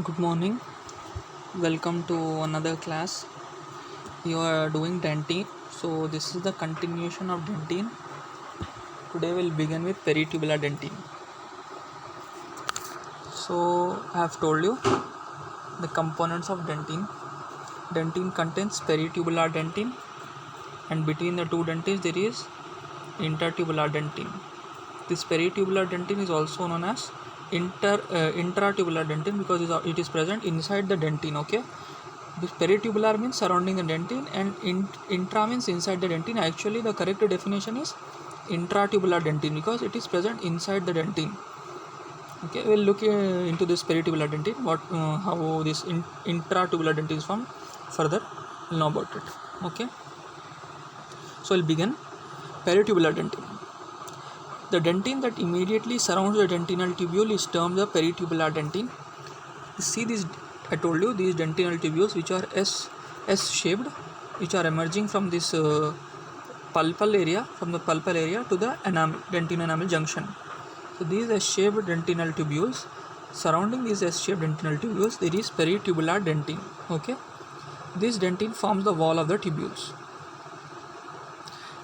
Good morning. Welcome to another class. You are doing dentine. So this is the continuation of dentine. Today we'll begin with peritubular dentine. So I have told you the components of dentine. Dentine contains peritubular dentine, and between the two dentines there is intertubular dentine. This peritubular dentine is also known as intratubular dentine because it is present inside the dentine. Okay. This peritubular means surrounding the dentine, and intra means inside the dentine. Actually, the correct definition is intratubular dentine because it is present inside the dentine. Okay, we'll look into this peritubular dentine. How this intratubular dentine is formed. Further, we'll know about it. Okay, so we'll begin. Peritubular dentine. The dentine that immediately surrounds the dentinal tubule is termed the peritubular dentine. See this. I told you these dentinal tubules which are S shaped, which are emerging from this pulpal area, to the dentino-enamel junction. So these S shaped dentinal tubules, surrounding these S shaped dentinal tubules there is peritubular dentine. Okay, this dentine forms the wall of the tubules,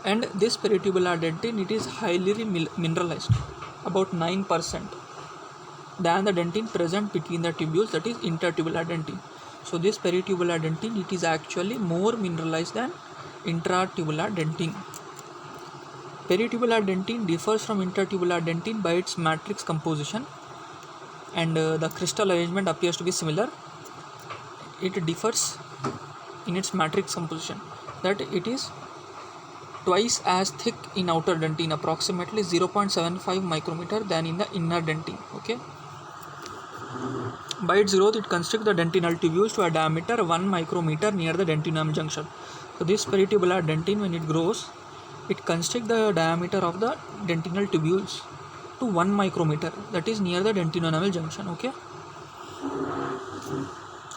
and this peritubular dentine, it is highly mineralized, about 9%, than the dentine present between the tubules, that is intertubular dentine. So this peritubular dentine, it is actually more mineralized than intratubular dentine. Peritubular dentine differs from intertubular dentine by its matrix composition, and the crystal arrangement appears to be similar. It differs in its matrix composition, that it is twice as thick in outer dentine, approximately 0.75 micrometer, than in the inner dentine. Okay. By its growth, it constricts the dentinal tubules to a diameter 1 micrometer near the dentinum junction. So this peritubular dentine, when it grows, it constricts the diameter of the dentinal tubules to 1 micrometer, that is near the dentino-enamel junction. Okay.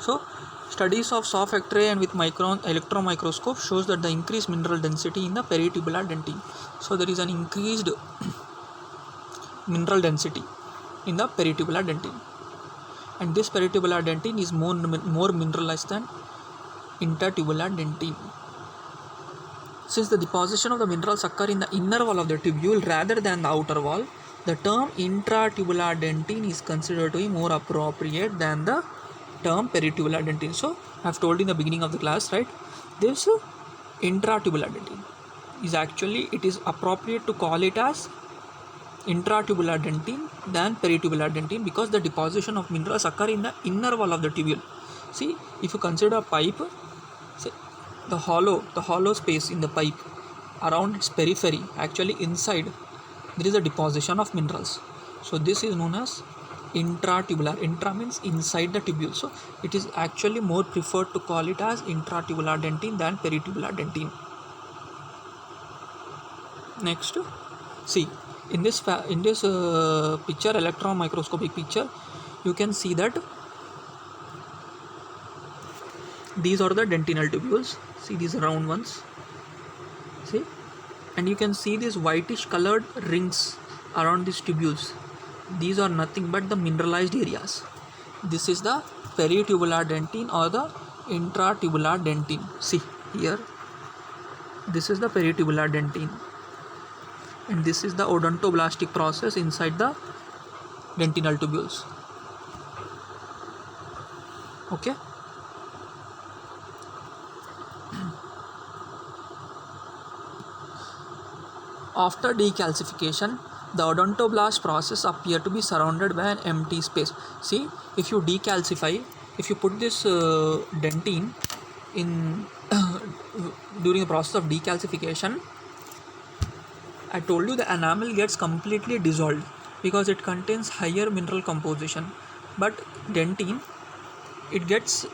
So studies of soft X-ray and with electron microscope shows that the increased mineral density in the peritubular dentine. So there is an increased mineral density in the peritubular dentine, and this peritubular dentine is more mineralized than intertubular dentine. Since the deposition of the minerals occur in the inner wall of the tubule rather than the outer wall, the term intratubular dentine is considered to be more appropriate than the term peritubular dentine. So I have told in the beginning of the class, right? This intratubular dentine is actually, it is appropriate to call it as intratubular dentine than peritubular dentine because the deposition of minerals occur in the inner wall of the tubule. See, if you consider a pipe, say the hollow space in the pipe around its periphery, actually inside there is a deposition of minerals. So this is known as intratubular. Intra means inside the tubule. So it is actually more preferred to call it as intratubular dentine than peritubular dentine. Next, see, in this picture, electron microscopic picture, you can see that these are the dentinal tubules. See these round ones, see, and you can see these whitish colored rings around these tubules. These are nothing but the mineralized areas. This is the peritubular dentine or the intratubular dentine. See here, this is the peritubular dentine, and this is the odontoblastic process inside the dentinal tubules. Okay. After decalcification, the odontoblast process appear to be surrounded by an empty space. See, if you decalcify, if you put this dentine in during the process of decalcification, I told you the enamel gets completely dissolved because it contains higher mineral composition, but dentine, it gets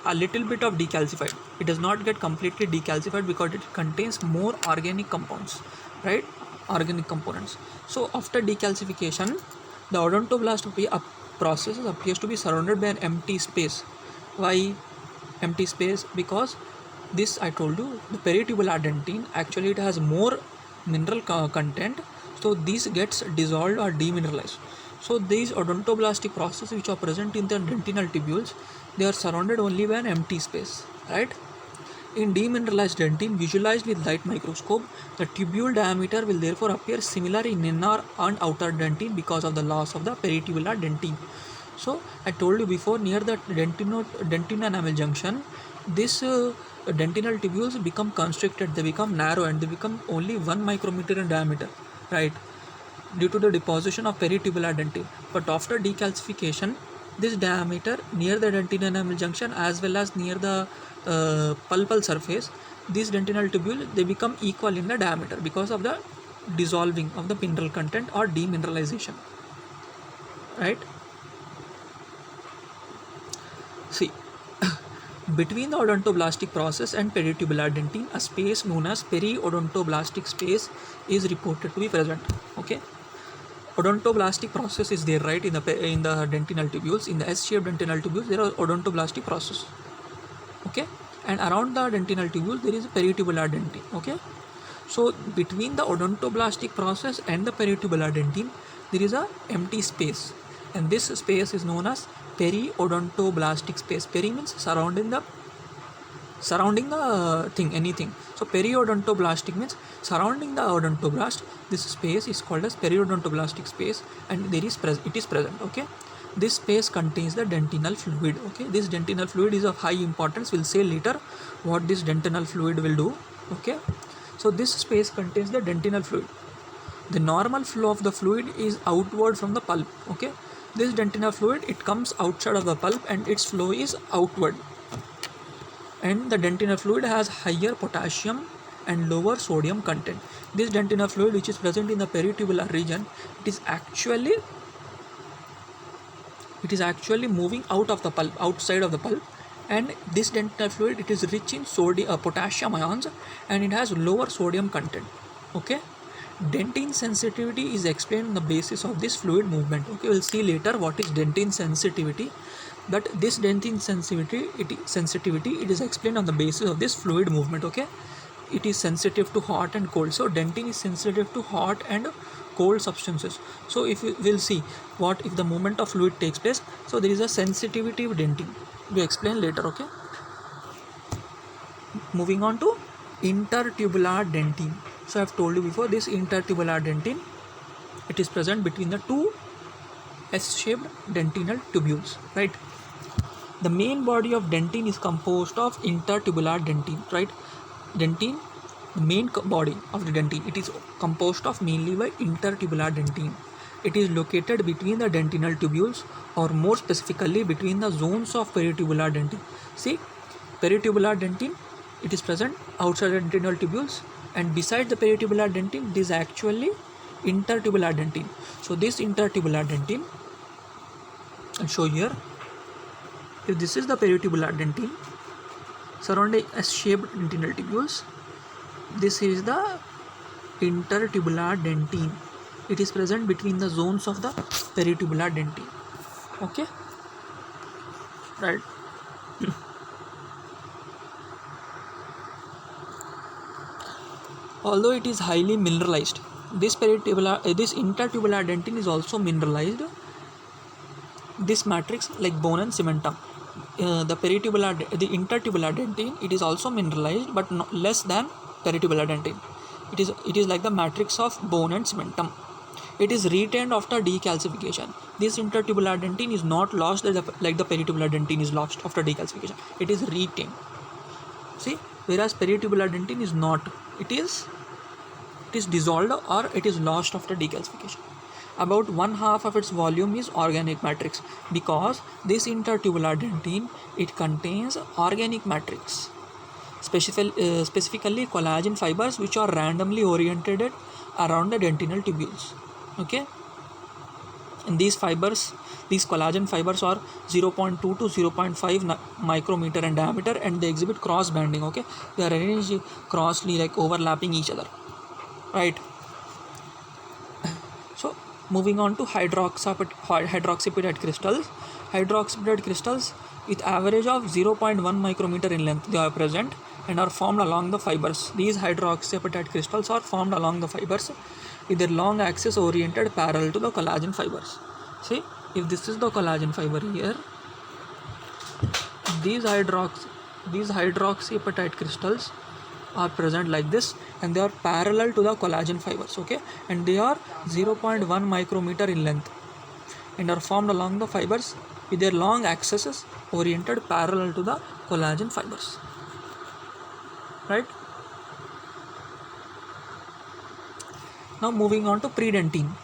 a little bit of decalcified. It does not get completely decalcified because it contains more organic compounds, right? Organic components. So after decalcification, the odontoblast process appears to be surrounded by an empty space. Why empty space? Because this, I told you, the peritubular dentine, actually it has more mineral content, so this gets dissolved or demineralized. So these odontoblastic processes which are present in the dentinal tubules, they are surrounded only by an empty space, right? In demineralized dentine visualized with light microscope, the tubule diameter will therefore appear similar in inner and outer dentine because of the loss of the peritubular dentine. So I told you before, near the dentine enamel junction, this dentinal tubules become constricted, they become narrow, and they become only 1 micrometer in diameter, right? Due to the deposition of peritubular dentine. But after decalcification, this diameter near the dentine enamel junction as well as near the pulpal surface, these dentinal tubule, they become equal in the diameter because of the dissolving of the mineral content or demineralization, right? See, between the odontoblastic process and peritubular dentine, a space known as periodontoblastic space is reported to be present. Okay, odontoblastic process is there, right, in the dentinal tubules. In the S-shaped dentinal tubules, there are odontoblastic process. Okay, and around the dentinal tubule there is a peritubular dentine. Okay, so between the odontoblastic process and the peritubular dentine, there is a empty space, and this space is known as periodontoblastic space. Peri means surrounding the thing, anything. So periodontoblastic means surrounding the odontoblast. This space is called as periodontoblastic space, and it is present. Okay, this space contains the dentinal fluid. Okay, this dentinal fluid is of high importance. We'll say later what this dentinal fluid will do. Okay, so this space contains the dentinal fluid. The normal flow of the fluid is outward from the pulp. Okay, this dentinal fluid, it comes outside of the pulp and its flow is outward. And the dentinal fluid has higher potassium and lower sodium content. This dentinal fluid which is present in the peritubular region, it is actually moving out of the pulp, outside of the pulp, and this dentinal fluid, it is rich in potassium ions, and it has lower sodium content. Okay, dentine sensitivity is explained on the basis of this fluid movement. Okay, we'll see later what is dentine sensitivity, but this dentine sensitivity it is explained on the basis of this fluid movement. Okay, it is sensitive to hot and cold. So dentine is sensitive to hot and cold substances. So if we will see what if the movement of fluid takes place, so there is a sensitivity of dentine. We explain later. Okay, moving on to intertubular dentine. So I have told you before, this intertubular dentine, it is present between the two S-shaped dentinal tubules, right? The main body of dentine is composed of intertubular dentine, right? Dentine, the main body of the dentine, it is composed of mainly by intertubular dentine. It is located between the dentinal tubules, or more specifically between the zones of peritubular dentine. See, peritubular dentine, it is present outside the dentinal tubules, and beside the peritubular dentine, it is actually intertubular dentine. So this intertubular dentine, I'll show here. If this is the peritubular dentine surrounding S-shaped dentinal tubules, this is the intertubular dentine. It is present between the zones of the peritubular dentine. Okay, right. Although it is highly mineralized, this intertubular dentine is also mineralized. This matrix like bone and cementum. The intertubular dentine, it is also mineralized, but less than peritubular dentine. It is like the matrix of bone and cementum. It is retained after decalcification. This intertubular dentine is not lost like the peritubular dentine is lost after decalcification. It is retained. See, whereas peritubular dentine is not. It is dissolved or it is lost after decalcification. About 1/2 of its volume is organic matrix, because this intertubular dentine, it contains organic matrix, specifically collagen fibers, which are randomly oriented around the dentinal tubules. Okay, and these collagen fibers are 0.2 to 0.5 micrometer in diameter, and they exhibit cross banding. Okay, they are arranged crossly, like overlapping each other, right? So moving on to hydroxyapatite crystals. Hydroxyapatite crystals with average of 0.1 micrometer in length, they are present and are formed along the fibers. These hydroxyapatite crystals are formed along the fibers with their long axis oriented parallel to the collagen fibers. See, if this is the collagen fiber here, these hydroxyapatite crystals are present like this, and they are parallel to the collagen fibers, okay, and they are 0.1 micrometer in length and are formed along the fibers with their long axes oriented parallel to the collagen fibers, right? Now moving on to predentin.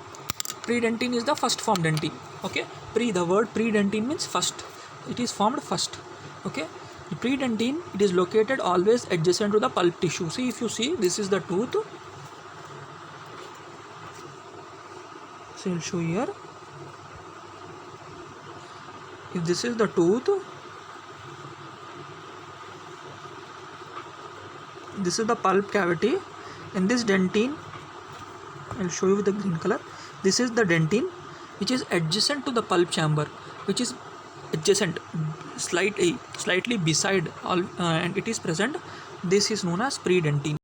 Predentin is the first formed dentin, okay. The word predentin means first, it is formed first, okay. The predentin, it is located always adjacent to the pulp tissue. See, if you see, this is the tooth. So I'll show here. If this is the tooth, this is the pulp cavity, and this dentin, I'll show you with the green color. This is the dentin which is adjacent to the pulp chamber, which is adjacent, slightly beside all, and it is present. This is known as predentin.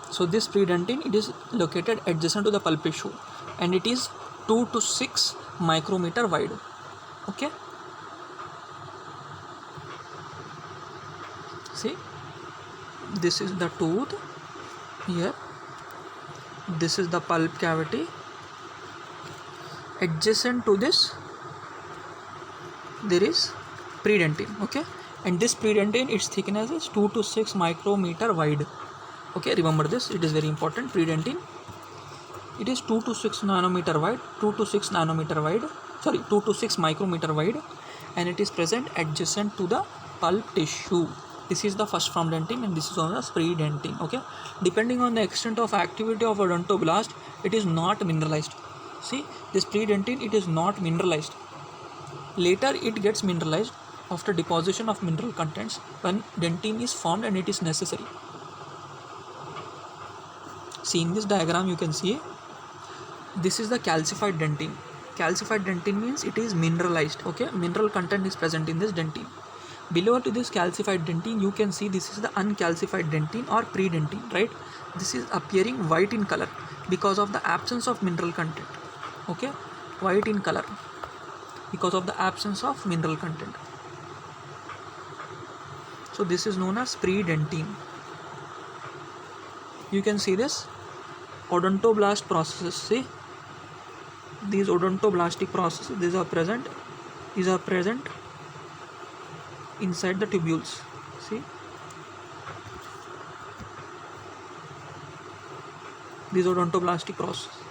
So this predentin, it is located adjacent to the pulp tissue, and it is 2 to 6 micrometer wide, okay. See, this is the tooth here, this is the pulp cavity. Adjacent to this there is predentin, okay, and this predentin, its thickness is 2 to 6 micrometer wide, okay. Remember this, it is very important. Predentin, it is 2 to 6 nanometer wide, 2 to 6 micrometer wide, and it is present adjacent to the pulp tissue. This is the first formed dentin, and this is known as predentin, okay. Depending on the extent of activity of odontoblast, it is not mineralized. See, this predentin, it is not mineralized. Later it gets mineralized after deposition of mineral contents when dentin is formed and it is necessary. See, in this diagram you can see this is the calcified dentin. Calcified dentin means it is mineralized, okay. Mineral content is present in this dentin. Below to this calcified dentin, you can see this is the uncalcified dentin or predentin, right? This is appearing white in color because of the absence of mineral content, okay. White in color because of the absence of mineral content. So this is known as predentin. You can see this odontoblast processes. See, these odontoblastic processes, these are present inside the tubules. See, these odontoblastic processes,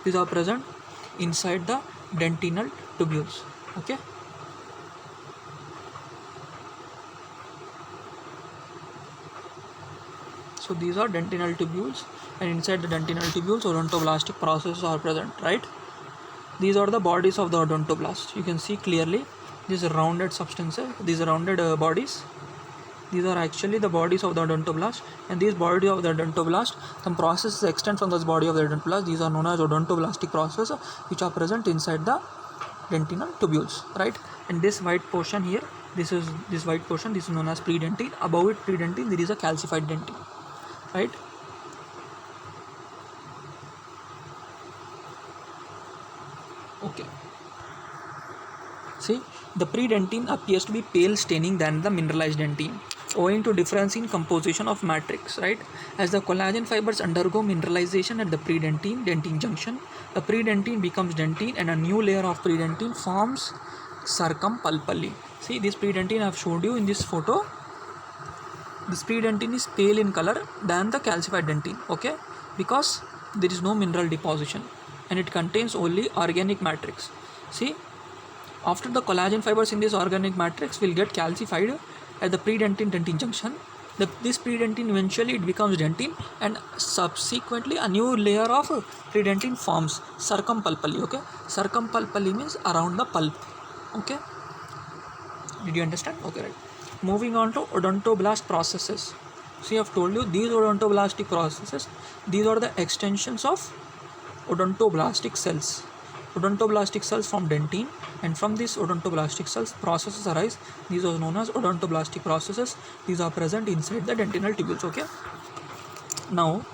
these are present inside the dentinal tubules, okay. So these are dentinal tubules, and inside the dentinal tubules odontoblastic processes are present, right? These are the bodies of the odontoblast. You can see clearly these rounded substances, these rounded bodies, these are actually the bodies of the odontoblast, and these body of the odontoblast, some processes extend from this body of the odontoblast. These are known as odontoblastic processes which are present inside the dentinal tubules, right? And this white portion here, this white portion, this is known as predentin. Above it, predentin, there is a calcified dentin, right? Okay. See, the predentin appears to be pale staining than the mineralized dentin, owing to difference in composition of matrix, right? As the collagen fibers undergo mineralization at the dentin junction, the predentin becomes dentin, and a new layer of predentin forms circumpulpally. See, this predentin I have showed you in this photo. This predentin is pale in color than the calcified dentin, okay, because there is no mineral deposition and it contains only organic matrix. See, after the collagen fibers in this organic matrix will get calcified at the predentin-dentin junction, this predentin eventually it becomes dentin, and subsequently a new layer of predentin forms circumpulpally, okay. Circumpulpally means around the pulp, okay. Did you understand? Okay, right. Moving on to odontoblast processes. See, I have told you these odontoblastic processes, these are the extensions of odontoblastic cells. Odontoblastic cells form dentin, and from these odontoblastic cells processes arise. These are known as odontoblastic processes. These are present inside the dentinal tubules, okay. Now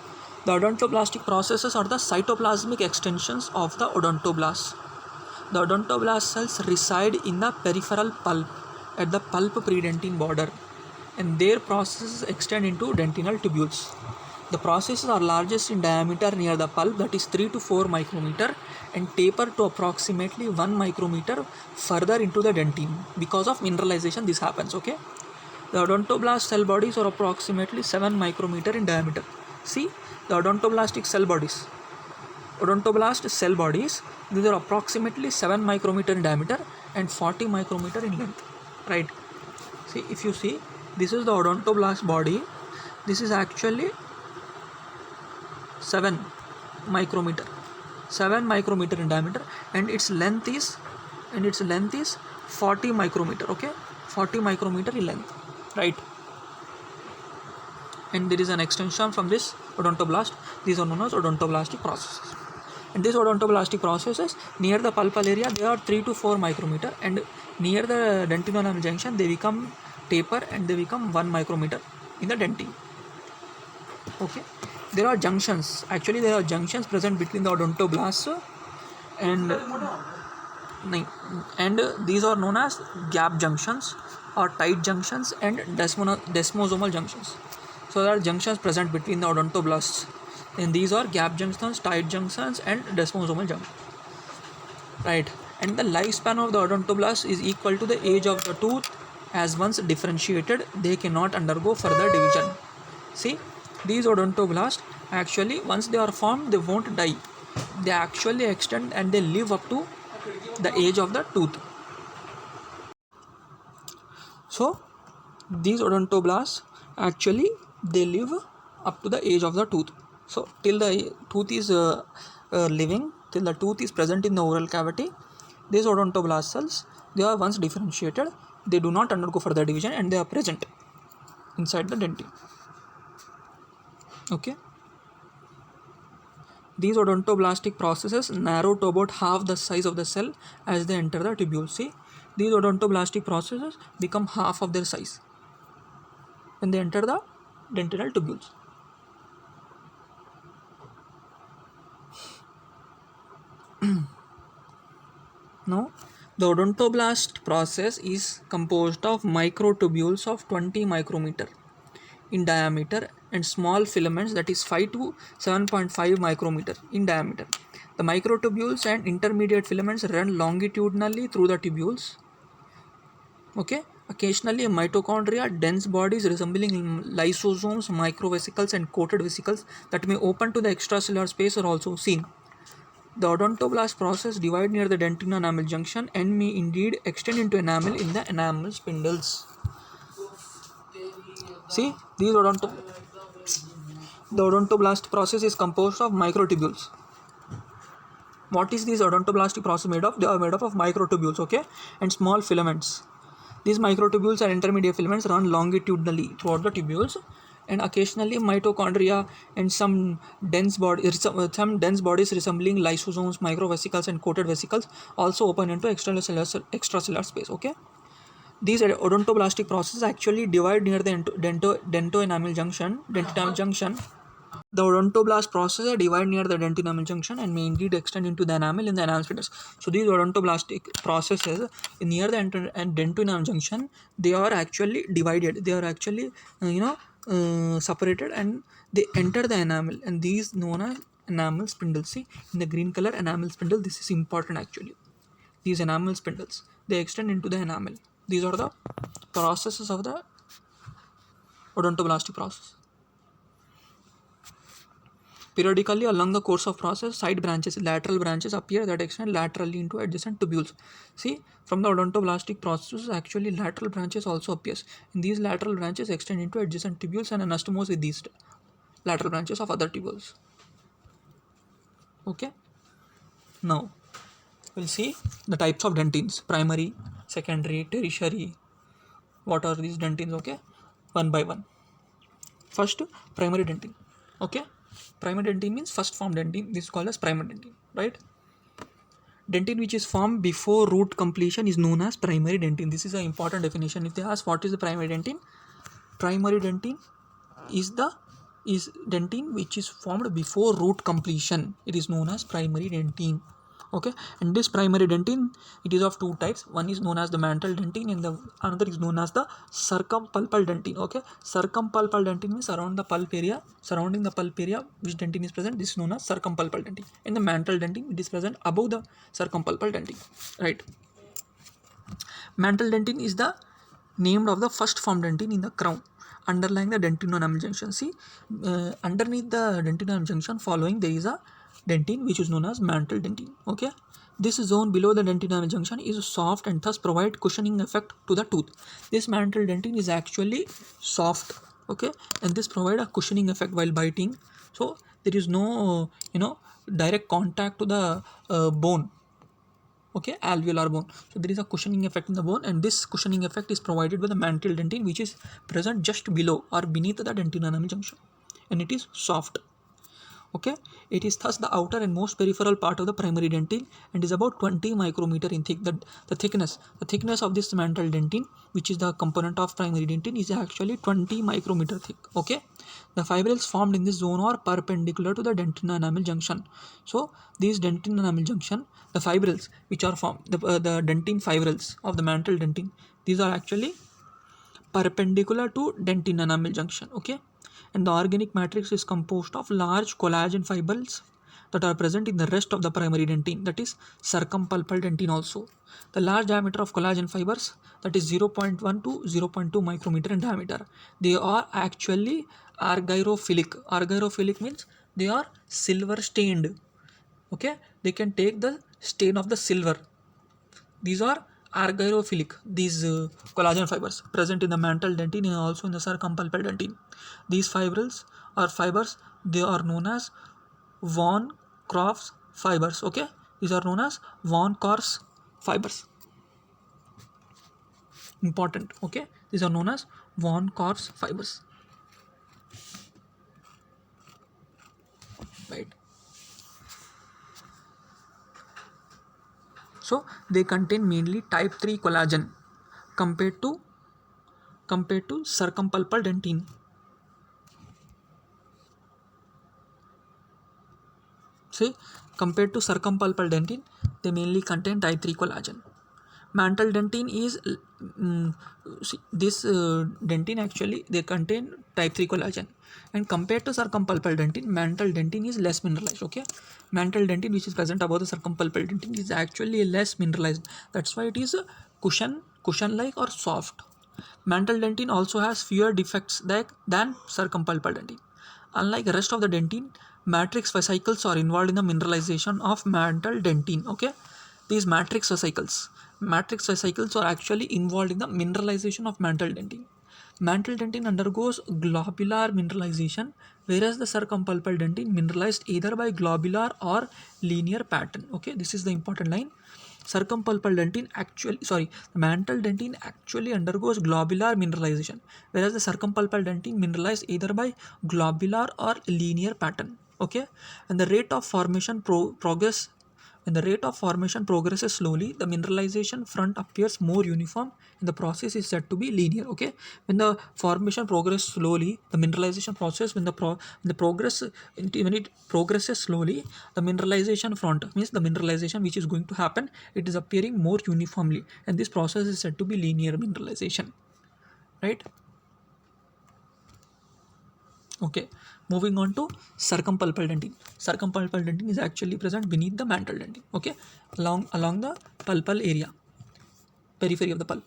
The odontoblastic processes are the cytoplasmic extensions of the odontoblast. The odontoblast cells reside in the peripheral pulp at the pulp predentine border, and their processes extend into dentinal tubules. The processes are largest in diameter near the pulp, that is 3 to 4 micrometer, and taper to approximately 1 micrometer further into the dentine. Because of mineralization this happens, okay? The odontoblast cell bodies are approximately 7 micrometer in diameter. See, the odontoblastic cell bodies. Odontoblast cell bodies, these are approximately 7 micrometer in diameter and 40 micrometer in length, right? See, if you see, this is the odontoblast body. This is actually 7 micrometer in diameter, and its length is 40 micrometer, okay? 40 micrometer in length, right? And there is an extension from this odontoblast. These are known as odontoblastic processes. And these odontoblastic processes near the pulpal area, they are 3 to 4 micrometer, and near the dentino-enamel junction they become taper and they become 1 micrometer in the dentine, okay? There are junctions present between the odontoblasts and these are known as gap junctions or tight junctions and desmosomal junctions. So there are junctions present between the odontoblasts, and these are gap junctions, tight junctions, and desmosomal junctions, right? And the lifespan of the odontoblast is equal to the age of the tooth. As once differentiated, they cannot undergo further division. See, these odontoblasts actually, once they are formed, they won't die. They actually extend and they live up to the age of the tooth. So these odontoblasts actually they live up to the age of the tooth. So till the tooth is living, till the tooth is present in the oral cavity, these odontoblast cells, they are once differentiated, they do not undergo further division, and they are present inside the dentine, okay? These odontoblastic processes narrow to about half the size of the cell as they enter the tubule. See, these odontoblastic processes become half of their size when they enter the dentinal tubules. Now, the odontoblast process is composed of microtubules of 20 micrometer in diameter and small filaments, that is 5 to 7.5 micrometer in diameter. The microtubules and intermediate filaments run longitudinally through the tubules, okay? Occasionally mitochondria, dense bodies resembling lysosomes, microvesicles, and coated vesicles that may open to the extracellular space are also seen. The odontoblast process divide near the dentino-enamel junction and may indeed extend into enamel in the enamel spindles. See, the odontoblast process is composed of microtubules. What is this odontoblastic process made of? They are made up of microtubules, okay, and small filaments. These microtubules and intermediate filaments run longitudinally throughout the tubules, and occasionally mitochondria and some dense bodies resembling lysosomes, microvesicles, and coated vesicles also open into extracellular space, okay? These odontoblastic processes actually divide near the dento-enamel junction. The odontoblast processes divide near the dento-enamel junction and may indeed extend into the enamel in the enamel spindles. So these odontoblastic processes near the dento-enamel junction, they are actually divided. They are actually separated, and they enter the enamel, and these known as enamel spindles. See, in the green color enamel spindle, this is important actually. These enamel spindles, they extend into the enamel. These are the processes of the odontoblastic process. Periodically along the course of process, lateral branches appear that extend laterally into adjacent tubules. See, from the odontoblastic process, actually lateral branches also appears, and these lateral branches extend into adjacent tubules and anastomose with these lateral branches of other tubules. Okay. Now, we'll see the types of dentines: primary, secondary, tertiary. What are these dentines? Okay, one by one. First, primary dentine. Okay, primary dentine means first formed dentine. This is called as primary dentine, right? Dentine which is formed before root completion is known as primary dentine. This is an important definition. If they ask what is the primary dentine is is dentine which is formed before root completion. It is known as primary dentine. Okay, and this primary dentine, it is of two types. One is known as the mantle dentine and the another is known as the circumpulpal dentine. Okay, circumpulpal dentine means around the pulp area, surrounding the pulp area which dentine is present. This is known as circumpulpal dentine. And the mantle dentine, it is present above the circumpulpal dentine. Right. Mantle dentine is the named of the first formed dentine in the crown underlying the dentino-enamel junction. See, underneath the dentino-enamel junction following there is a dentine which is known as mantle dentine. Okay, this zone below the dentino-enamel junction is soft and thus provide cushioning effect to the tooth. This mantle dentine is actually soft. Okay, and this provide a cushioning effect while biting. So there is no direct contact to the bone. Okay, alveolar bone. So there is a cushioning effect in the bone, and this cushioning effect is provided by the mantle dentine which is present just below or beneath the dentino-enamel junction, and it is soft. Okay, it is thus the outer and most peripheral part of the primary dentine and is about 20 micrometer in thick. The thickness of this mantle dentine, which is the component of primary dentine, is actually 20 micrometer thick. Okay, the fibrils formed in this zone are perpendicular to the dentino-enamel junction. So these dentino-enamel junction, the fibrils which are formed, the dentine fibrils of the mantle dentine, these are actually perpendicular to dentino-enamel junction. Okay, and the organic matrix is composed of large collagen fibers that are present in the rest of the primary dentine, that is circumpulpal dentine also. The large diameter of collagen fibers, that is 0.1 to 0.2 micrometer in diameter. They are actually argyrophilic. Argyrophilic means they are silver stained. Okay, they can take the stain of the silver. These are argyrophilic, these collagen fibers present in the mantle dentine and also in the circumpulpal dentine. These fibers, they are known as von Krafft fibers. Okay, these are known as von Krafft fibers. Important. Okay, these are known as von Krafft fibers. Right. So they contain mainly type 3 collagen compared to circumpulpal dentine. See, compared to circumpulpal dentine, they mainly contain type 3 collagen. Mantle dentine is this dentine actually they contain type 3 collagen, and compared to circumpulpal dentine, mantle dentine is less mineralized. Okay, mantle dentine which is present above the circumpulpal dentine is actually less mineralized. That's why it is a cushion like or soft. Mantle dentine also has fewer defects than circumpulpal dentine. Unlike the rest of the dentine, matrix fascicles are involved in the mineralization of mantle dentine. Okay, these matrix fascicles are actually involved in the mineralization of mantle dentine. Mantle dentine undergoes globular mineralization, whereas the circumpulpal dentine mineralized either by globular or linear pattern. Okay, this is the important line. Mantle dentine actually undergoes globular mineralization, whereas the circumpulpal dentine mineralized either by globular or linear pattern. Okay, and the rate of formation progress. When the rate of formation progresses slowly, the mineralization front appears more uniform and the process is said to be linear. Okay, when the formation progresses slowly, the mineralization process, when it progresses slowly, the mineralization front means the mineralization which is going to happen, it is appearing more uniformly, and this process is said to be linear mineralization. Right. Okay, moving on to circumpulpal dentine. Circumpulpal dentine is actually present beneath the mantle dentine. Okay, along the pulpal area, periphery of the pulp.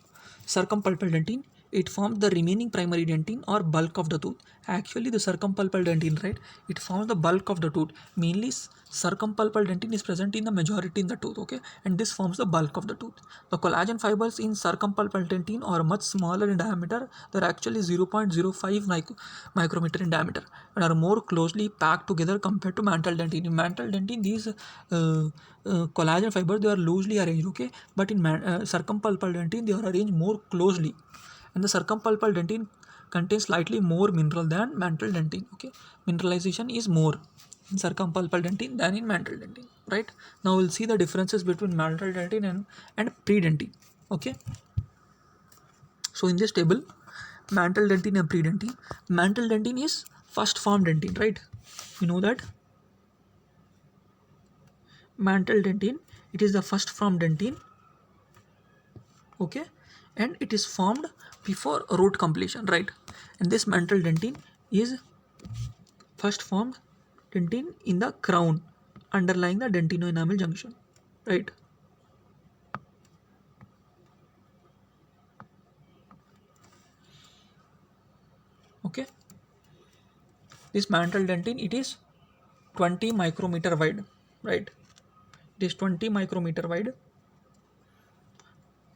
Circumpulpal dentine, it forms the remaining primary dentine or bulk of the tooth. Actually, the circumpulpal dentine, right, it forms the bulk of the tooth. Mainly, circumpulpal dentine is present in the majority in the tooth. Okay, and this forms the bulk of the tooth. The collagen fibers in circumpulpal dentine are much smaller in diameter. They're actually 0.05 micrometer in diameter and are more closely packed together compared to mantle dentine. In mantle dentine, these collagen fibers, they are loosely arranged. Okay, but in circumpulpal dentine, they are arranged more closely, and the circumpulpal dentine contains slightly more mineral than mantle dentine. Okay, mineralization is more in circumpulpal dentine than in mantle dentine. Right, now we'll see the differences between mantle dentine and predentine. Okay, so in this table, mantle dentine and predentine. Mantle dentine is first formed dentin, right? You know that mantle dentin, it is the first formed dentin, okay, and it is formed before root completion, right? And this mantle dentin is first formed dentin in the crown underlying the dentino-enamel junction, right? Okay, this mantle dentin, it is 20 micrometer wide, right? It is 20 micrometer wide,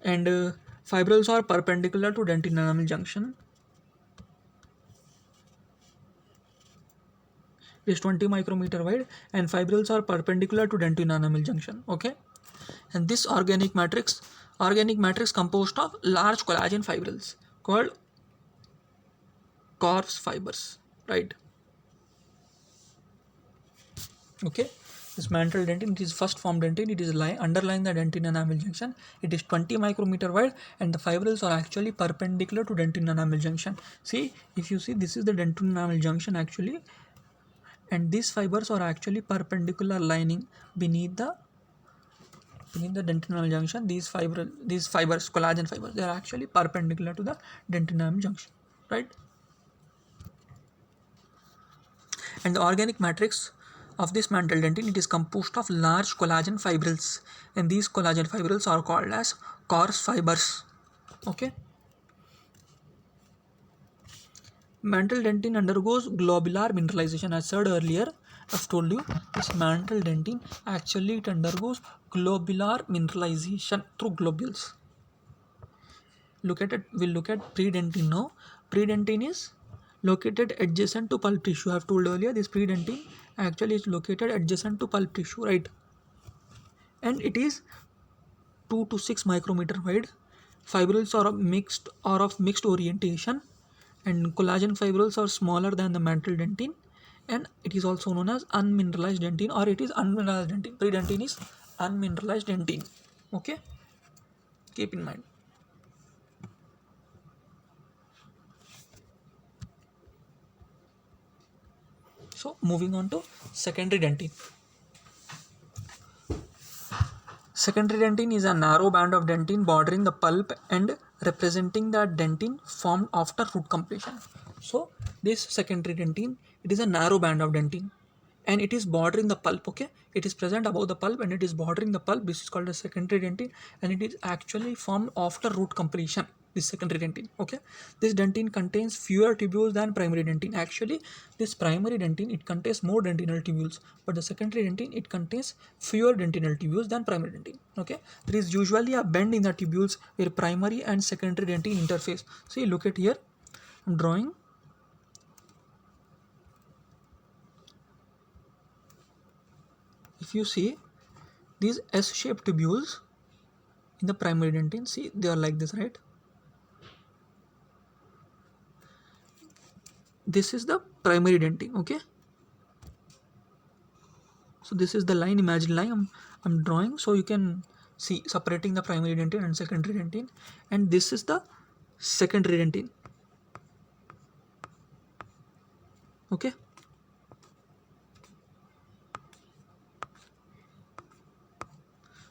and fibrils are perpendicular to dentino-enamel junction. It is 20 micrometer wide, and fibrils are perpendicular to dentino-enamel junction, okay? And this organic matrix composed of large collagen fibrils called corpus fibers, right? Okay, this mantle dentin, it is first formed dentin, it is underlying the dentin enamel junction, it is 20 micrometer wide, and the fibrils are actually perpendicular to dentin enamel junction. See, if you see, this is the dentin enamel junction actually, and these fibers are actually perpendicular lining beneath the dentin enamel junction. These fibers, collagen fibers, they are actually perpendicular to the dentin enamel junction, right? And the organic matrix of this mantle dentin, it is composed of large collagen fibrils, and these collagen fibrils are called as coarse fibers, okay? Mantle dentin undergoes globular mineralization. As said earlier, I've told you, this mantle dentin actually it undergoes globular mineralization through globules. Look at it. We'll look at predentin now. Predentin is located adjacent to pulp tissue. I've told earlier, this predentin actually is located adjacent to pulp tissue, right? And it is 2 to 6 micrometer wide. Fibrils are of mixed orientation, and collagen fibrils are smaller than the mantle dentin, and it is also known as unmineralized dentin, or it is unmineralized dentin. Predentin is unmineralized dentin. Okay, keep in mind. So moving on to secondary dentin. Secondary dentin is a narrow band of dentin bordering the pulp and representing the dentin formed after root completion. So this secondary dentin, it is a narrow band of dentin and it is bordering the pulp, okay? It is present above the pulp and it is bordering the pulp. This is called a secondary dentin, and it is actually formed after root completion. This secondary dentin, okay? This dentin contains fewer tubules than primary dentin. Actually, this primary dentin, it contains more dentinal tubules, but the secondary dentin, it contains fewer dentinal tubules than primary dentin, okay? There is usually a bend in the tubules where primary and secondary dentin interface. See, look at here, I'm drawing. If you see these S-shaped tubules in the primary dentin, see, they are like this, right? This is the primary dentin, okay? So this is the line, imaginary line I'm drawing, so you can see separating the primary dentin and secondary dentin, and this is the secondary dentin, okay?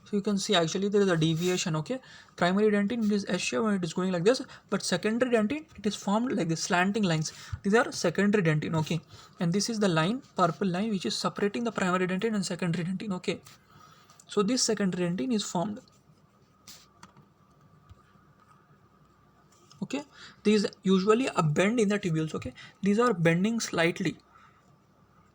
So you can see actually there is a deviation, okay? Primary dentin, it is S-shape and it is going like this, but secondary dentin, it is formed like this, slanting lines. These are secondary dentin, okay? And this is the line, purple line, which is separating the primary dentin and secondary dentin, okay? So this secondary dentin is formed, okay? These usually a bend in the tubules, okay? These are bending slightly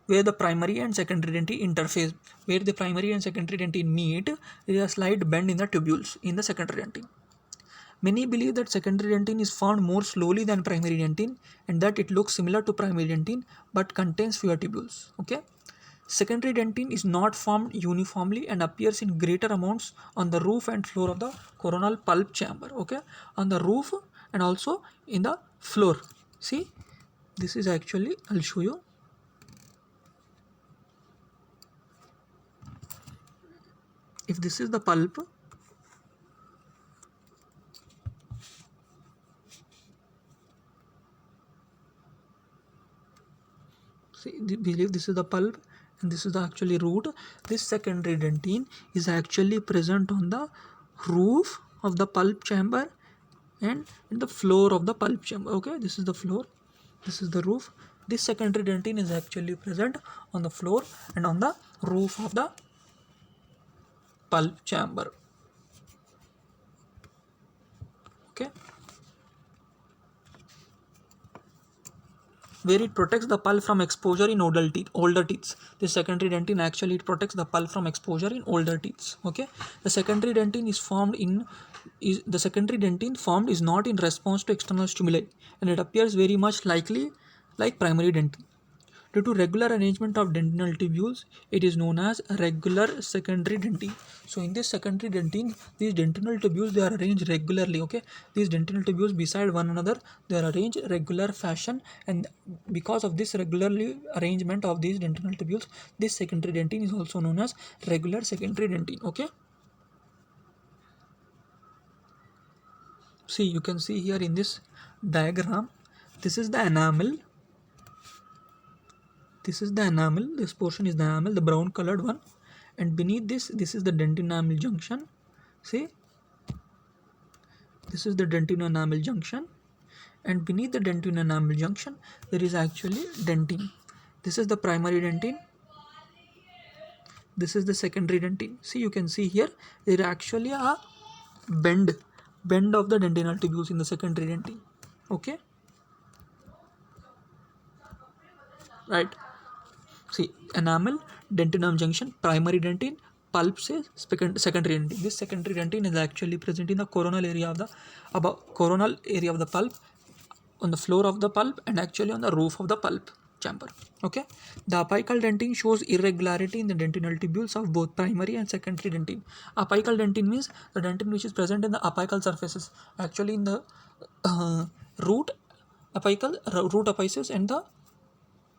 where the primary and secondary dentin interface. Where the primary and secondary dentin meet, there is a slight bend in the tubules in the secondary dentin. Many believe that secondary dentin is formed more slowly than primary dentin and that it looks similar to primary dentin but contains fewer tubules, okay? Secondary dentin is not formed uniformly and appears in greater amounts on the roof and floor of the coronal pulp chamber, okay? On the roof and also in the floor. See, this is actually, I'll show you. If this is the pulp, See, believe this is the pulp and this is the actually root. This secondary dentine is actually present on the roof of the pulp chamber and in the floor of the pulp chamber. Okay, this is the floor, this is the roof. This secondary dentine is actually present on the floor and on the roof of the pulp chamber. Okay, where it protects the pulp from exposure in older teeth. The secondary dentine actually it protects the pulp from exposure in older teeth. Okay, the secondary dentine the secondary dentine formed is not in response to external stimuli, and it appears very much likely like primary dentine. Due to regular arrangement of dentinal tubules, it is known as regular secondary dentine. So in this secondary dentine, these dentinal tubules they are arranged regularly. Okay, these dentinal tubules beside one another they are arranged regular fashion, and because of this regularly arrangement of these dentinal tubules, this secondary dentine is also known as regular secondary dentine. Okay. See, you can see here in this diagram, this is the enamel. This is the enamel, this portion is the enamel, the brown colored one, and beneath this is the dentin-enamel junction. See, this is the dentin-enamel junction, and beneath the dentin-enamel junction there is actually dentin. This is the primary dentin, this is the secondary dentin. See, you can see here there is actually a bend of the dentinal tubules in the secondary dentin. Okay, right. See, enamel, dentinum junction, primary dentin, pulp says secondary dentin. This secondary dentin is actually present in the coronal area of the pulp, on the floor of the pulp, and actually on the roof of the pulp chamber. Okay, the apical dentin shows irregularity in the dentinal tubules of both primary and secondary dentin. Apical dentin means the dentin which is present in the apical surfaces, actually in the root apices and the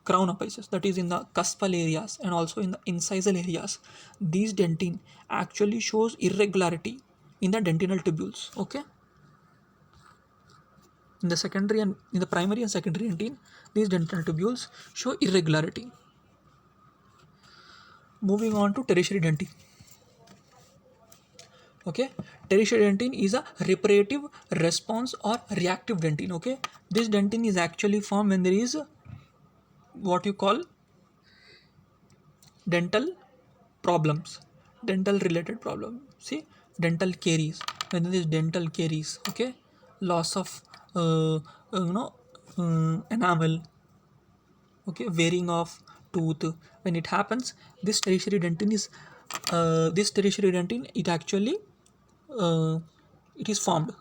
crown apices, that is in the cuspal areas and also in the incisal areas. These dentin actually shows irregularity in the dentinal tubules. Okay, in the secondary and in the primary and secondary dentin, these dentinal tubules show irregularity. Moving on to tertiary dentin. Okay, tertiary dentin is a reparative response or reactive dentin. Okay, this dentin is actually formed when there is what you call dental problems, dental related problem. See, dental caries, when there is dental caries. Okay, loss of enamel. Okay, wearing of tooth, when it happens, this tertiary dentin it actually it is formed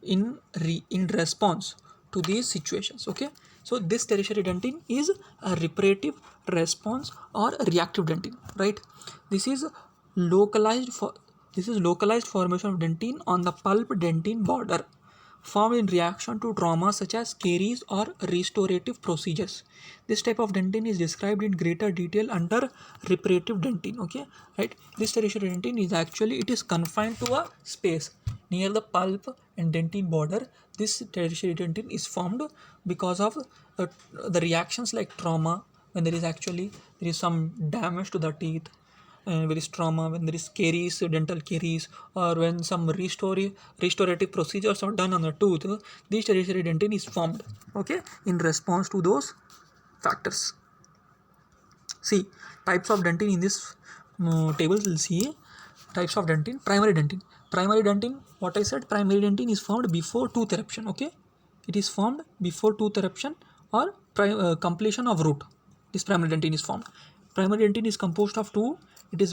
in response to these situations. Okay, so this tertiary dentin is a reparative response or reactive dentin, right? This is localized formation of dentin on the pulp dentin border, formed in reaction to trauma such as caries or restorative procedures. This type of dentin is described in greater detail under reparative dentin. Okay, right? This tertiary dentin is actually it is confined to a space near the pulp and dentin border. This tertiary dentin is formed because of the reactions like trauma, when there is some damage to the teeth, and there is trauma, when there is caries, dental caries, or when some restorative procedures are done on the tooth, this tertiary dentin is formed. Okay, in response to those factors. See, types of dentin in this tables. We'll see types of dentin. Primary dentin, what I said, primary dentin is formed before tooth eruption. Okay, it is formed before tooth eruption or completion of root. This primary dentin is formed. Primary dentin is composed of two.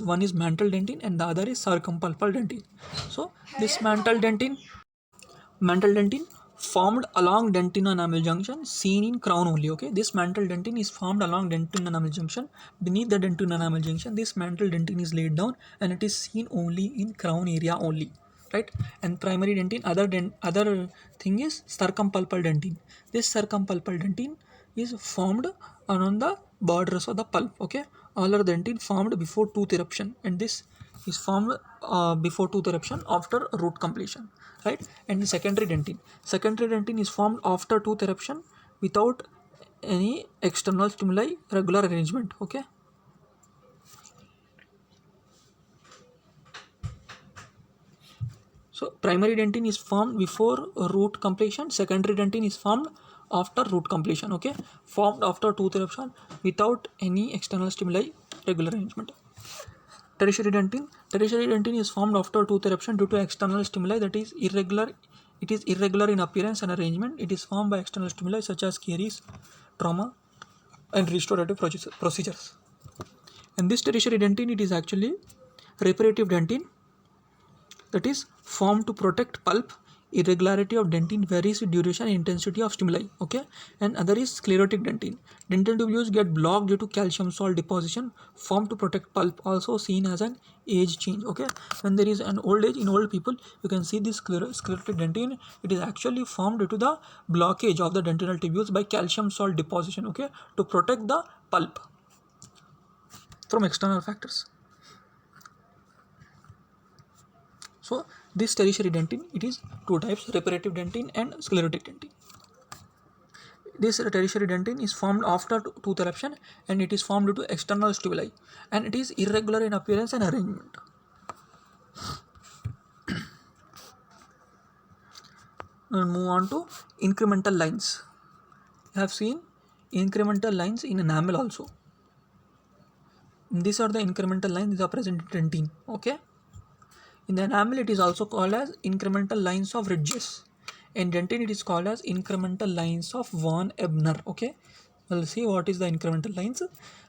One is mantle dentin and the other is circumpulpal dentin. So this mantle dentin formed along dentin-enamel junction, seen in crown only. Okay, this mantle dentin is formed along dentin-enamel junction. Beneath the dentin-enamel junction, this mantle dentin is laid down and it is seen only in crown area only, right? And primary dentin, other thing is circumpulpal dentin. This circumpulpal dentin is formed around the borders of the pulp. Okay, all are dentin formed before tooth eruption, and this is formed before tooth eruption after root completion, right? And the secondary dentin is formed after tooth eruption without any external stimuli regular arrangement. Okay. So primary dentin is formed before root completion, secondary dentin is formed after root completion. Okay, formed after tooth eruption without any external stimuli regular arrangement. Tertiary dentin is formed after tooth eruption due to external stimuli that is irregular. It is irregular in appearance and arrangement. It is formed by external stimuli such as caries, trauma, and restorative procedures. And this tertiary dentin, it is actually reparative dentin, that is formed to protect pulp. Irregularity of dentin varies with duration and intensity of stimuli. Okay, and other is sclerotic dentin. Dental tubules get blocked due to calcium salt deposition formed to protect pulp, also seen as an age change. Okay, when there is an old age in old people, you can see this sclerotic dentin. It is actually formed due to the blockage of the dentinal tubules by calcium salt deposition. Okay, to protect the pulp from external factors. So this tertiary dentin, it is two types, reparative dentin and sclerotic dentin. This tertiary dentin is formed after tooth eruption and it is formed due to external stimuli and it is irregular in appearance and arrangement. We'll move on to incremental lines. You have seen incremental lines in enamel also. These are the incremental lines, these are present in dentin. Okay. In the enamel, it is also called as incremental lines of ridges. In dentin, it is called as incremental lines of von Ebner. Okay, we'll see what is the incremental lines.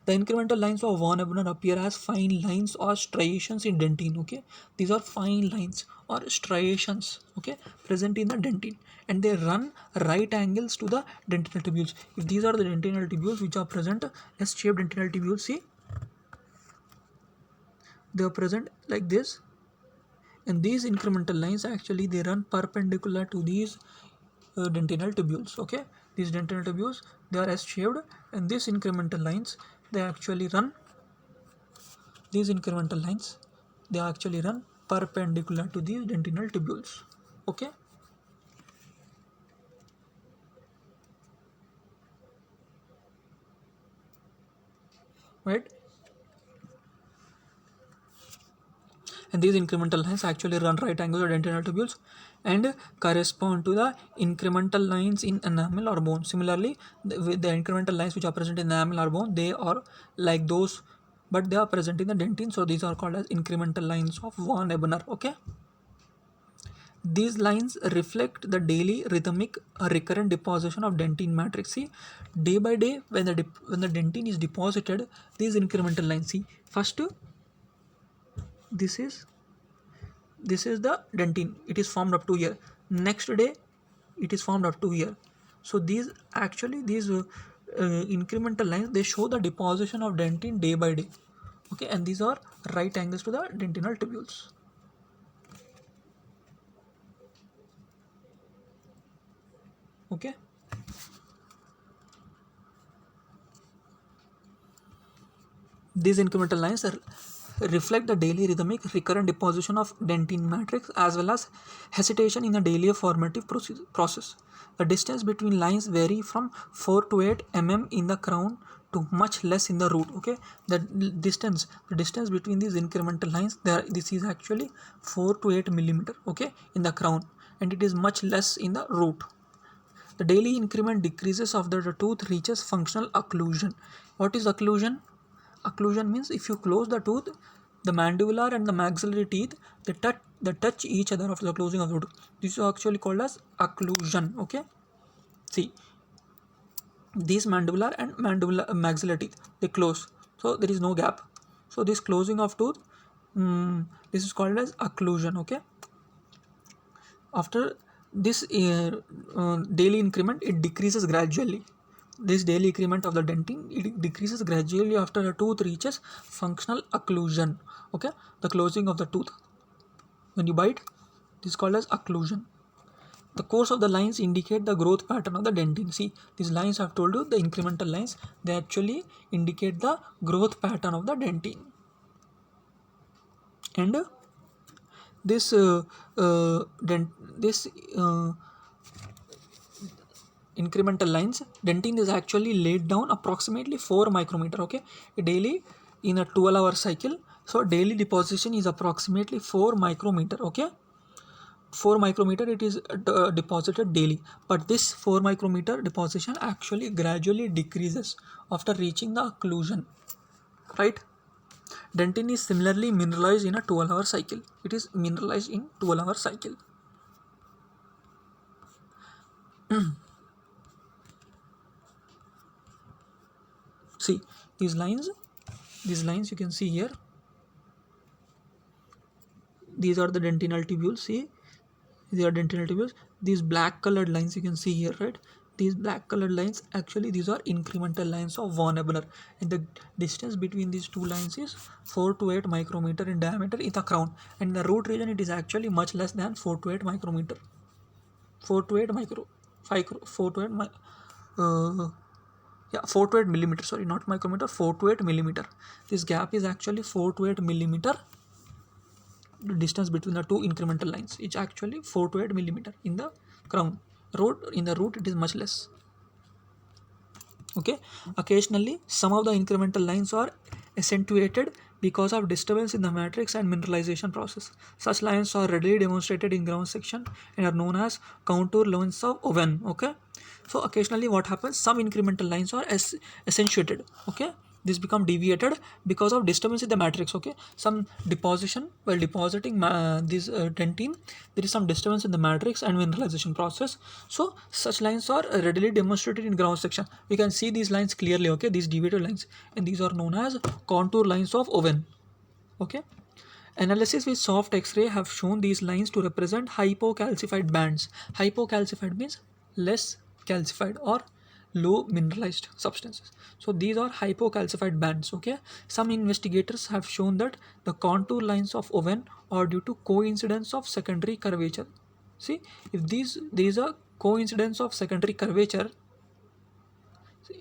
The incremental lines of von Ebner appear as fine lines or striations in dentin. Okay, these are fine lines or striations. Okay, present in the dentin, and they run right angles to the dentinal tubules. If these are the dentinal tubules which are present, S-shaped dentinal tubules, see, they are present like this. And these incremental lines actually they run perpendicular to these dentinal tubules. Okay, these dentinal tubules, they are S-shaped, and these incremental lines they actually run, these incremental lines they actually run perpendicular to these dentinal tubules. Okay, right, and these incremental lines actually run right angles to dentinal tubules and correspond to the incremental lines in enamel or bone. Similarly, with the incremental lines which are present in enamel or bone, they are like those, but they are present in the dentin, so these are called as incremental lines of von Ebner. Okay, these lines reflect the daily rhythmic recurrent deposition of dentin matrix. See, day by day when the dentin is deposited, these incremental lines, see, first this is the dentin, it is formed up to here. Next day it is formed up to here. So these actually these incremental lines, they show the deposition of dentin day by day. Okay, and these are right angles to the dentinal tubules. Okay, these incremental lines reflect the daily rhythmic recurrent deposition of dentin matrix as well as hesitation in the daily formative process. The distance between lines vary from 4 to 8 mm in the crown to much less in the root. Okay, the distance between these incremental lines, this is actually 4 to 8 millimeter. Okay, in the crown, and it is much less in the root. The daily increment decreases after the tooth reaches functional occlusion. What is occlusion? Occlusion means if you close the tooth, the mandibular and the maxillary teeth, they touch each other after the closing of the tooth. This is actually called as occlusion. Okay, see, these mandibular and maxillary teeth, they close, so there is no gap. So this closing of tooth, this is called as occlusion. Okay, after this daily increment, it decreases gradually. This daily increment of the dentin, it decreases gradually after the tooth reaches functional occlusion. Okay, the closing of the tooth when you bite, this is called as occlusion. The course of the lines indicate the growth pattern of the dentin. See, these lines I have told you, the incremental lines, they actually indicate the growth pattern of the dentin. And this incremental lines, dentine is actually laid down approximately 4 micrometer, okay, daily in a 12-hour cycle. So daily deposition is approximately 4 micrometer, okay. 4 micrometer it is deposited daily, but this 4 micrometer deposition actually gradually decreases after reaching the occlusion, right. Dentin is similarly mineralized in a 12-hour cycle. It is mineralized in 12-hour cycle. See these lines you can see here. These are the dentinal tubules. See, these are dentinal tubules. These black colored lines you can see here, right. These black colored lines, actually these are incremental lines of von Ebner, and the distance between these two lines is 4 to 8 micrometer in diameter in the crown, and in the root region it is actually much less than 4 to 8 micrometer. 4 to 8 micro 4 to 8 4 to 8 millimeter, sorry, not micrometer, 4 to 8 millimeter. This gap is actually 4 to 8 millimeter. The distance between the two incremental lines is actually 4 to 8 millimeter in the crown. In the root it is much less, okay. Occasionally some of the incremental lines are accentuated because of disturbance in the matrix and mineralization process. Such lines are readily demonstrated in ground section and are known as contour lines of Owen, okay. So occasionally what happens, some incremental lines are accentuated, okay. This become deviated because of disturbance in the matrix, okay. Some deposition, while depositing this dentine, there is some disturbance in the matrix and mineralization process. So such lines are readily demonstrated in ground section. You can see these lines clearly, okay, these deviated lines, and these are known as contour lines of Owen, okay. Analysis with soft X-ray have shown these lines to represent hypocalcified bands. Hypocalcified means less calcified or low mineralized substances. So these are hypocalcified bands, okay. Some investigators have shown that the contour lines of Owen are due to coincidence of secondary curvature. See, if there is a coincidence of secondary curvature,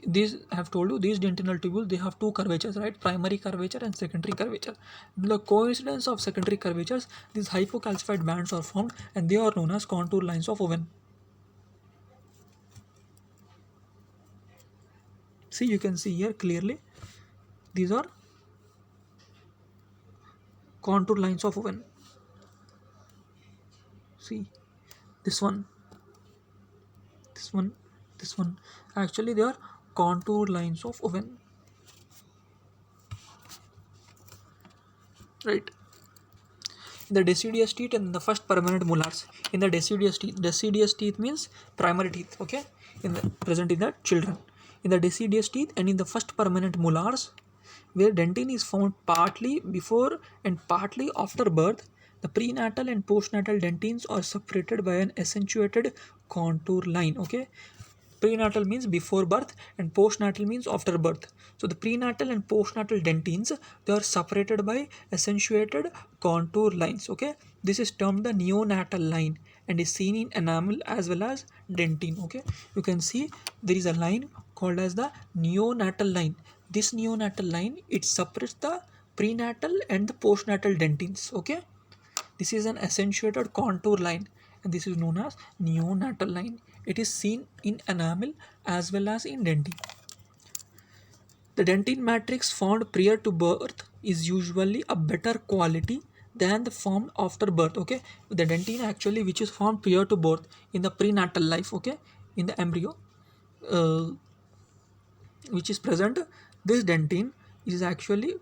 these I have told you, these dentinal tubules, they have two curvatures, right, primary curvature and secondary curvature. The coincidence of secondary curvatures, these hypocalcified bands are formed, and they are known as contour lines of Owen. See, you can see here clearly, these are contour lines of Owen. See, this one, this one, this one, actually they are contour lines of Owen, right. The deciduous teeth and the first permanent molars. In the deciduous teeth means primary teeth, okay, present in the children. In the deciduous teeth and in the first permanent molars, where dentine is found partly before and partly after birth, the prenatal and postnatal dentines are separated by an accentuated contour line, okay. Prenatal means before birth and postnatal means after birth. So the prenatal and postnatal dentines, they are separated by accentuated contour lines, okay. This is termed the neonatal line and is seen in enamel as well as dentine, okay. You can see there is a line called as the neonatal line. This neonatal line, it separates the prenatal and the postnatal dentines, okay. This is an accentuated contour line and this is known as neonatal line. It is seen in enamel as well as in dentine. The dentine matrix formed prior to birth is usually a better quality than the formed after birth, okay. The dentine actually which is formed prior to birth in the prenatal life, okay, in the embryo, uh, which is present, this dentine is actually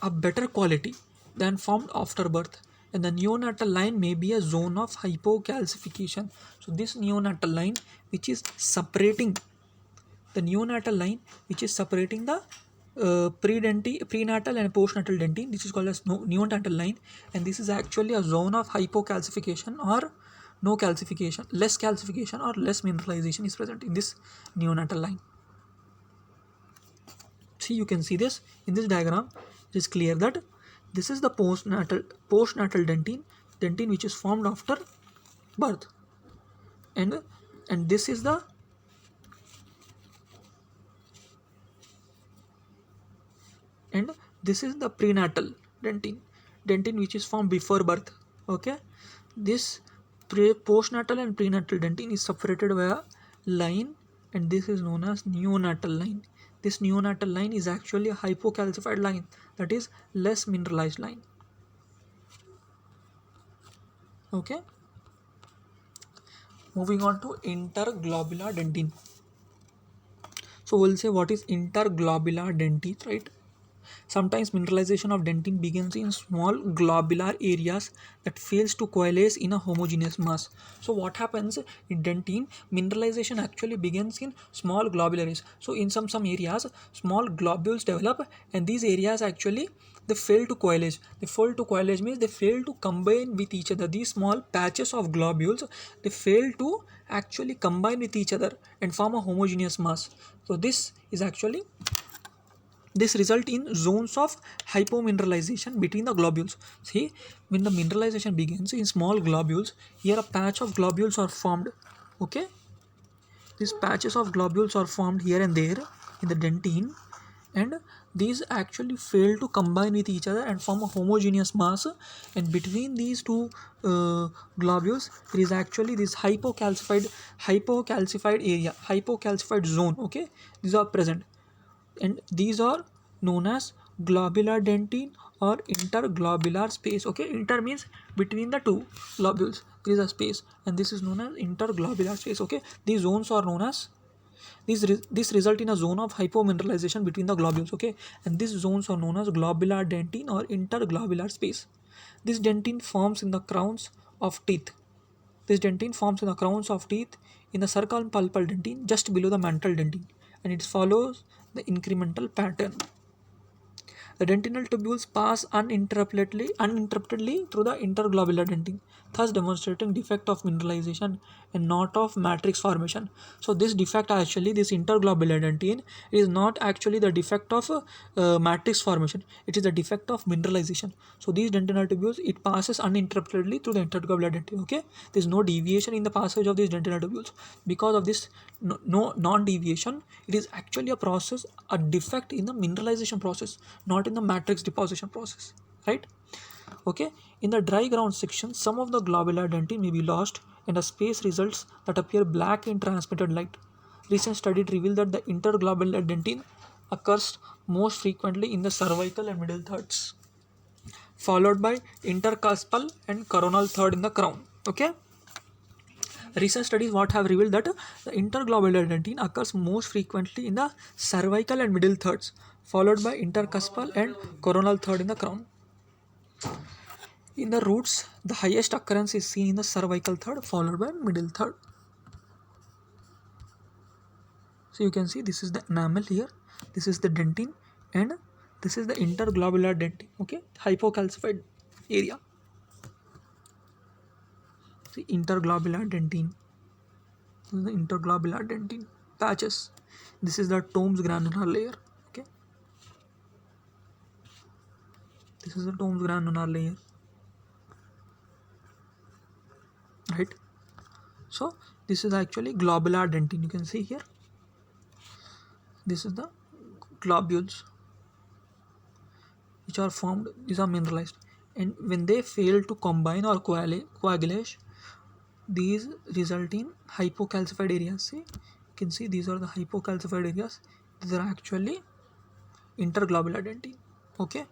a better quality than formed after birth, and the neonatal line may be a zone of hypocalcification. So this neonatal line which is separating the neonatal line which is separating the prenatal and postnatal dentine, this is called as neonatal line, and this is actually a zone of hypocalcification or no calcification, less calcification or less mineralization is present in this neonatal line. See, you can see this in this diagram. It is clear that this is the postnatal dentine which is formed after birth, and this is the prenatal dentine which is formed before birth, okay. This postnatal and prenatal dentine is separated by a line, and this is known as neonatal line. This neonatal line is actually a hypocalcified line, that is less mineralized line. Okay, moving on to interglobular dentin. So we'll say what is interglobular dentin, right? Sometimes mineralization of dentin begins in small globular areas that fails to coalesce in a homogeneous mass. So what happens in dentin, mineralization actually begins in small globular areas. So in some areas, small globules develop, and these areas actually they fail to coalesce. They fail to coalesce means they fail to combine with each other. These small patches of globules, they fail to actually combine with each other and form a homogeneous mass. So this result in zones of hypomineralization between the globules. See, when the mineralization begins in small globules, here a patch of globules are formed. Okay, these patches of globules are formed here and there in the dentin, and these actually fail to combine with each other and form a homogeneous mass. And between these two globules, there is actually this hypocalcified area, hypocalcified zone. Okay, these are present, and these are known as globular dentin or interglobular space. Okay, inter means between the two globules there is a space, and this is known as interglobular space. Okay, these zones are known as this result in a zone of hypomineralization between the globules. Okay, and these zones are known as globular dentin or interglobular space. This dentin forms in the crowns of teeth. This dentin forms in the crowns of teeth in the circumpulpal dentin just below the mantle dentin, and it follows the incremental pattern. The dentinal tubules pass uninterruptedly through the interglobular dentin, thus demonstrating defect of mineralization and not of matrix formation. So this defect actually, this interglobular dentin is not actually the defect of matrix formation. It is the defect of mineralization. So these dentinal tubules, it passes uninterruptedly through the interglobular dentin. Okay, there is no deviation in the passage of these dentinal tubules. Because of this no non-deviation, it is actually a defect in the mineralization process, not in the matrix deposition process, right? Okay, in the dry ground section, some of the globular dentin may be lost, and a space results that appear black in transmitted light. Recent studies reveal that the interglobular dentin occurs most frequently in the cervical and middle thirds, followed by intercuspal and coronal third in the crown. Okay, recent studies what have revealed that the interglobular dentin occurs most frequently in the cervical and middle thirds, followed by intercuspal and coronal third in the crown. In the roots, the highest occurrence is seen in the cervical third, followed by middle third. So you can see this is the enamel here, this is the dentin, and this is the interglobular dentin. Okay, hypocalcified area. See, interglobular dentin. This is the interglobular dentin patches. This is the Tomes granular layer. Okay, this is the Tomes granular layer, right? So this is actually globular dentin. You can see here, this is the globules which are formed. These are mineralized, and when they fail to combine or coagulate, these result in hypocalcified areas. See, you can see these are the hypocalcified areas. These are actually interglobular dentin. Okay,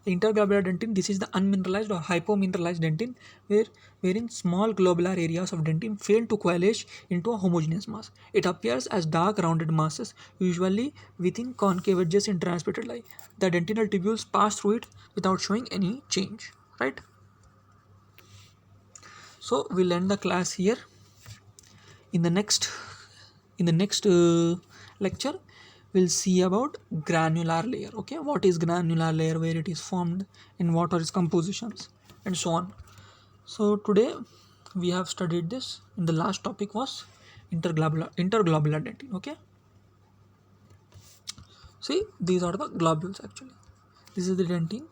the interglobular dentin, this is the unmineralized or hypomineralized dentin, wherein small globular areas of dentin fail to coalesce into a homogeneous mass. It appears as dark rounded masses, usually within concave edges in transmitted light. The dentinal tubules pass through it without showing any change, right? So we'll end the class here. In the next lecture, we'll see about granular layer. Okay, what is granular layer, where it is formed, and what are its compositions, and so on. So today we have studied this, and the last topic was interglobular dentin. Okay, see, these are the globules actually. This is the dentin,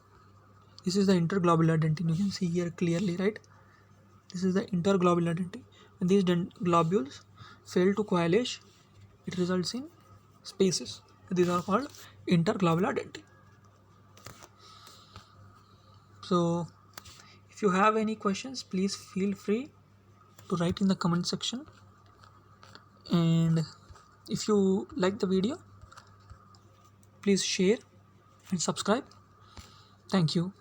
this is the interglobular dentin. You can see here clearly, right? This is the interglobular dentin. When these globules fail to coalesce, it results in spaces. These are called interglobular dentin. So if you have any questions, please feel free to write in the comment section. And if you like the video, please share and subscribe. Thank you.